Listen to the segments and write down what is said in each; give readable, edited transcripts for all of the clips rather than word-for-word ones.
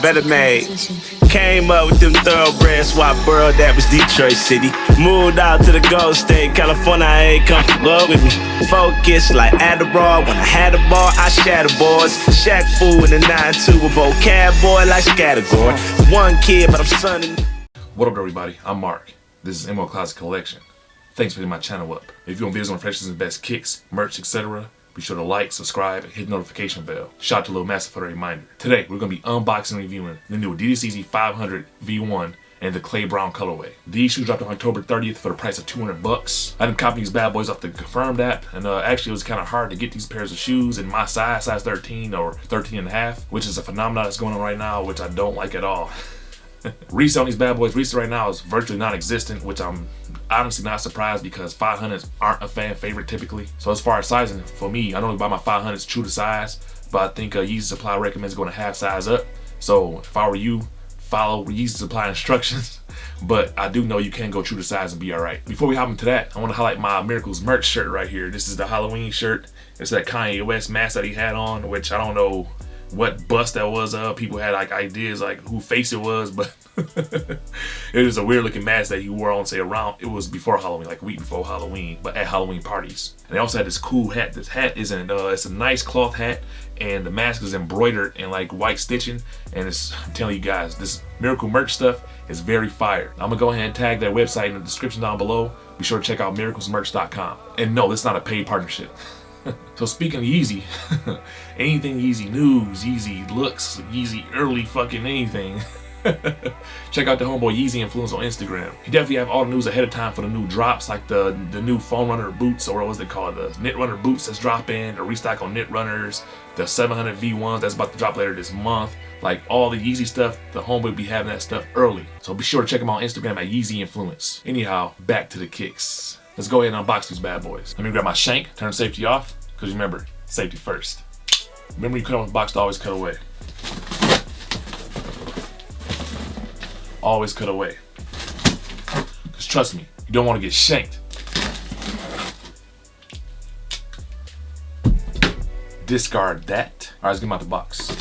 Better made. Came up with them thoroughbreds, swap world, that was Detroit City. Moved out to the Gold State, California, I ain't come for love with me. Focus like Adderall, when I had a ball, I shatter boards. Shack fool in the 9-2 with vocab boy like Scattergory. One kid, but I'm sonning. What up everybody, I'm Mark. This is MO Closet Collection. Thanks for hitting my channel up. If you want videos on freshest and best kicks, merch, etc., be sure to like, subscribe, and hit the notification bell. Shout out to Lil Massive for the reminder. Today, we're going to be unboxing and reviewing the new Adidas Yeezy 500v1 and the clay brown colorway. These shoes dropped on October 30th for the price of $200. I didn't copy these bad boys off the Confirmed app, and actually it was kind of hard to get these pairs of shoes in my size 13 or 13 and a half, which is a phenomenon that's going on right now, which I don't like at all. Resale on these bad boys right now is virtually non-existent, which I'm honestly not surprised because 500s aren't a fan favorite typically. So as far as sizing, for me, I normally buy my 500s true to size, but I think Yeezy Supply recommends going a half size up. So if I were you, follow Yeezy Supply instructions, but I do know you can go true to size and be alright. Before we hop into that, I want to highlight my Miracles merch shirt right here. This is the Halloween shirt. It's that Kanye West mask that he had on, which I don't know what bust that was. People had like ideas like who face it was, but it was a weird looking mask that he wore on, say around, it was before Halloween, like a week before Halloween, but at Halloween parties. And they also had this cool hat. This hat isn't it's a nice cloth hat, and the mask is embroidered in like white stitching, and I'm telling you guys, this Miracle merch stuff is very fire. I'm gonna go ahead and tag their website in the description down below. Be sure to check out miraclesmerch.com. And no, it's not a paid partnership. So speaking of Yeezy, anything Yeezy news, Yeezy looks, Yeezy early fucking anything, check out the homeboy Yeezy Influence on Instagram. He definitely have all the news ahead of time for the new drops, like the new foam runner boots, or what's they called, the knit runner boots that's dropping, the restock on knit runners, the 700v1s that's about to drop later this month. Like all the Yeezy stuff, the homeboy be having that stuff early. So be sure to check him out on Instagram at Yeezy Influence. Anyhow, back to the kicks. Let's go ahead and unbox these bad boys. Let me grab my shank, turn safety off, because remember, safety first. Remember, you cut off the box to always cut away. Always cut away. Because trust me, you don't want to get shanked. Discard that. All right, let's get them out the box.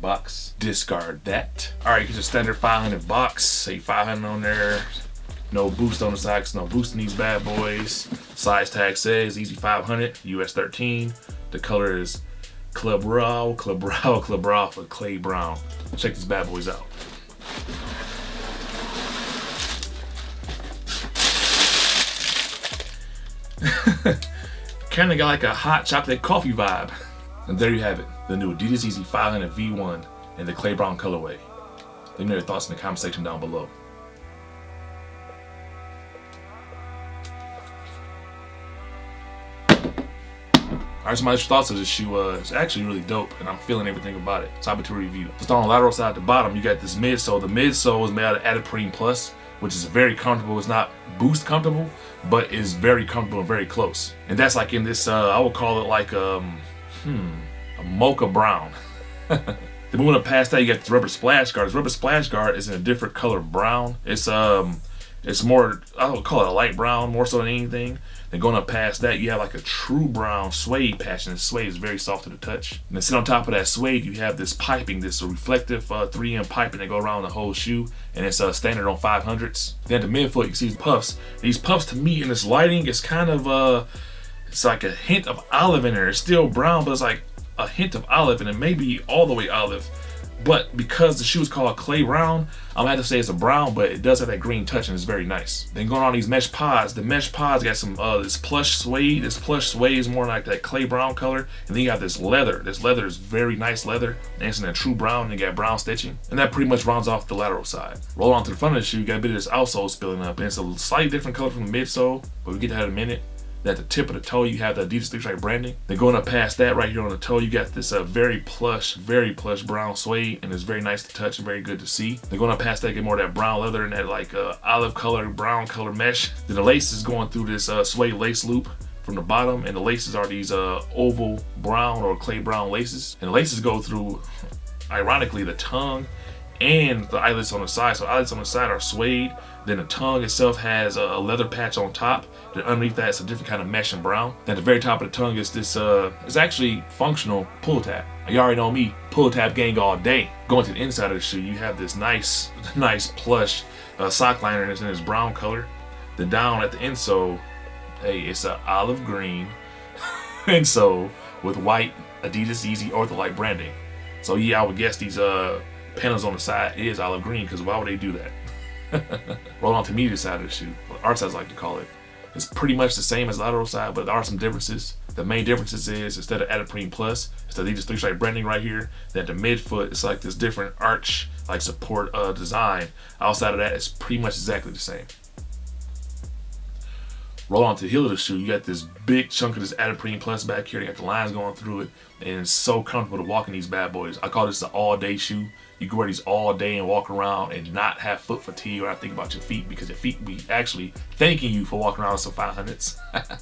Box. Discard that. Alright, you get your standard 500 box. Say 500 on there. No boost on the side, no boost in these bad boys. Size tag says Yeezy 500, US 13. The color is Club Raw for clay brown. Check these bad boys out. Kinda got like a hot chocolate coffee vibe. And there you have it, the new Adidas Yeezy 500v1 in the clay brown colorway. Let me know your thoughts in the comment section down below. Alright, so my initial thoughts of this shoe is actually really dope, and I'm feeling everything about it. Topic to review. Just on the lateral side at the bottom, you got this midsole. The midsole is made out of Adidas Plus, which is very comfortable. It's not boost comfortable, but is very comfortable and very close. And that's like in this, I would call it like a mocha brown. Then moving up past that, you got this rubber splash guard. This rubber splash guard is in a different color brown. It's more, I would call it a light brown more so than anything. Then going up past that, you have like a true brown suede patch, and the suede is very soft to the touch. And then sitting on top of that suede, you have this piping, this reflective 3M piping that go around the whole shoe, and it's standard on 500s. Then at the midfoot, you can see these puffs. These puffs, to me, in this lighting, it's kind of it's like a hint of olive in there. It's still brown, but it's like a hint of olive, and it may be all the way olive. But because the shoe is called clay brown, I'm gonna have to say it's a brown, but it does have that green touch, and it's very nice. Then going on these mesh pods, the mesh pods got some this plush suede. This plush suede is more like that clay brown color, and then you have this leather. This leather is very nice leather, and it's in a true brown, and you got brown stitching, and that pretty much rounds off the lateral side. Roll on to the front of the shoe, you got a bit of this outsole spilling up, and it's a slightly different color from the midsole, but we'll get to that in a minute. At the tip of the toe, you have the Adidas three stripe branding. Then going up past that, right here on the toe, you got this very plush brown suede, and it's very nice to touch and very good to see. Then going up past that, get more of that brown leather and that like olive color, brown color mesh. Then the lace is going through this suede lace loop from the bottom, and the laces are these oval brown or clay brown laces. And the laces go through, ironically, the tongue and the eyelets on the side. So the eyelets on the side are suede. Then the tongue itself has a leather patch on top. Then underneath that, it's a different kind of mesh and brown. Then at the very top of the tongue is this, it's actually functional pull tab. You already know me, pull tab gang all day. Going to the inside of the shoe, you have this nice plush sock liner that's in this brown color. Then down at the insole, hey, it's an olive green insole with white Adidas Yeezy Ortholite branding. So yeah, I would guess these panels on the side is olive green, because why would they do that? Roll on to media side of the shoe, or arch sides like to call it. It's pretty much the same as lateral side, but there are some differences. The main differences is instead of Adidas Plus, it's the Adidas 3-stripe branding right here. Then the midfoot, it's like this different arch, like support design. Outside of that, it's pretty much exactly the same. Roll on to the heel of the shoe, you got this big chunk of this Adidas Plus back here. You got the lines going through it, and it's so comfortable to walk in these bad boys. I call this the all-day shoe. You can wear these all day and walk around and not have foot fatigue or not think about your feet, because your feet be actually thanking you for walking around with some 500s.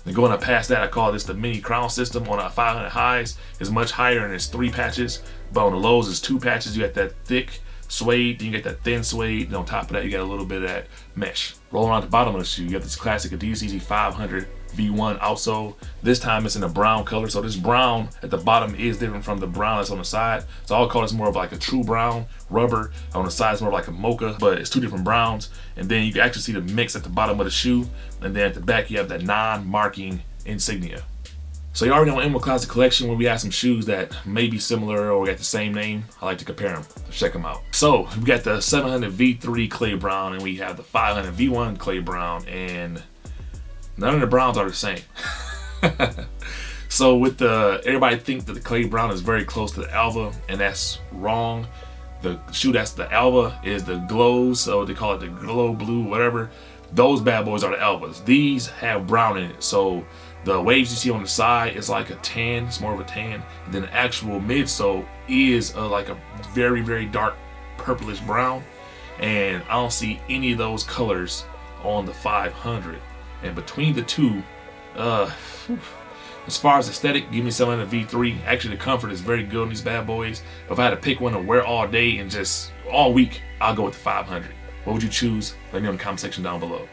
Then going up past that, I call this the mini crown system. On our 500 highs, it's much higher and it's 3 patches, but on the lows, it's 2 patches. You got that thick suede, then you get that thin suede, and on top of that, you got a little bit of that mesh. Rolling on the bottom of the shoe, you got this classic Adidas Yeezy 500v1 outsole. This time it's in a brown color, so this brown at the bottom is different from the brown that's on the side. So I'll call this more of like a true brown. Rubber on the side is more like a mocha, but it's 2 different browns. And then you can actually see the mix at the bottom of the shoe, and then at the back you have that non-marking insignia. So you already know in my Closet Collection, when we have some shoes that may be similar or got the same name, I like to compare them. Let's check them out. So we got the 700v3 clay brown, and we have the 500v1 clay brown, and none of the browns are the same. So with everybody think that the clay brown is very close to the Alva, and that's wrong. The shoe that's the Alva is the glows, so they call it the glow blue, whatever. Those bad boys are the Alvas. These have brown in it, so the waves you see on the side is like a tan, it's more of a tan. And then the actual midsole is like a very, very dark purplish brown. And I don't see any of those colors on the 500. And between the two, as far as aesthetic, give me some of the V3. Actually, the comfort is very good on these bad boys. If I had to pick one to wear all day and just all week, I'll go with the 500. What would you choose? Let me know in the comment section down below.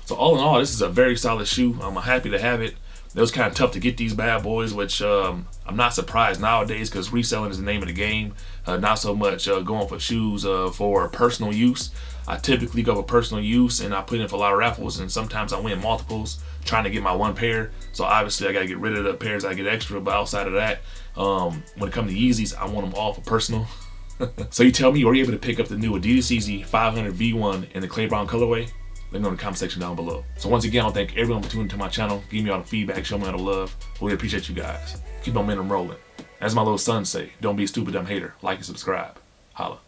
So all in all, this is a very solid shoe. I'm happy to have it. It was kind of tough to get these bad boys, which I'm not surprised nowadays, because reselling is the name of the game. Not so much going for shoes for personal use. I typically go for personal use, and I put in for a lot of raffles, and sometimes I win multiples trying to get my one pair. So obviously I got to get rid of the pairs I get extra, but outside of that, when it comes to Yeezys, I want them all for personal. So you tell me, were you able to pick up the new Adidas Yeezy 500v1 in the clay brown colorway? Let me know in the comment section down below. So once again, I want to thank everyone for tuning into my channel. Give me all the feedback, show me all the love. Really appreciate you guys. Keep momentum rolling. As my little son say, don't be a stupid dumb hater. Like and subscribe. Holla.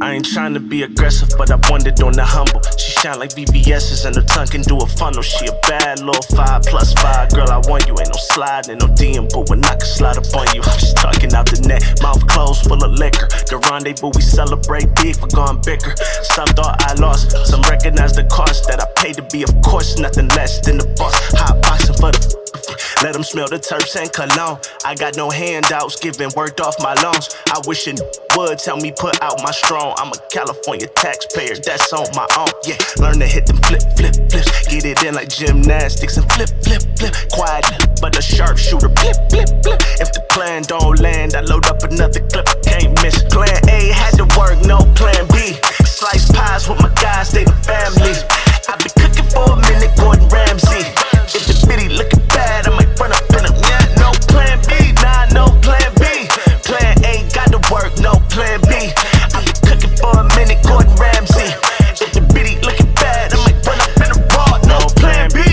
I ain't trying to be aggressive, but I wanted on the humble. She shine like VVS's and her tongue can do a funnel. She a bad little 5+5, girl, I want you. Ain't no sliding, no DM, but when I can slide up on you, I'm just talking out the net. Mouth closed, full of liquor. The rendezvous, we celebrate big for going bigger. Some thought I lost, some recognize the cost that I paid to be, of course, nothing less than the boss. Hot boxing for the let them smell the terps and cologne. I got no handouts, giving word off my loans. I wish it would tell me put out my strong. I'm a California taxpayer, that's on my own. Yeah, learn to hit them flip, flips. Get it in like gymnastics and flip. Quiet, but a sharpshooter, flip. If the plan don't land, I load up another clip. Can't miss. Plan A had to work, no plan B. Slice pies with my guys, they the family. I been cooking for a minute, Gordon Ramsay. If the bitty looking bad, I might run up in a no plan B, nah, no plan B. Plan A got to work, no plan B.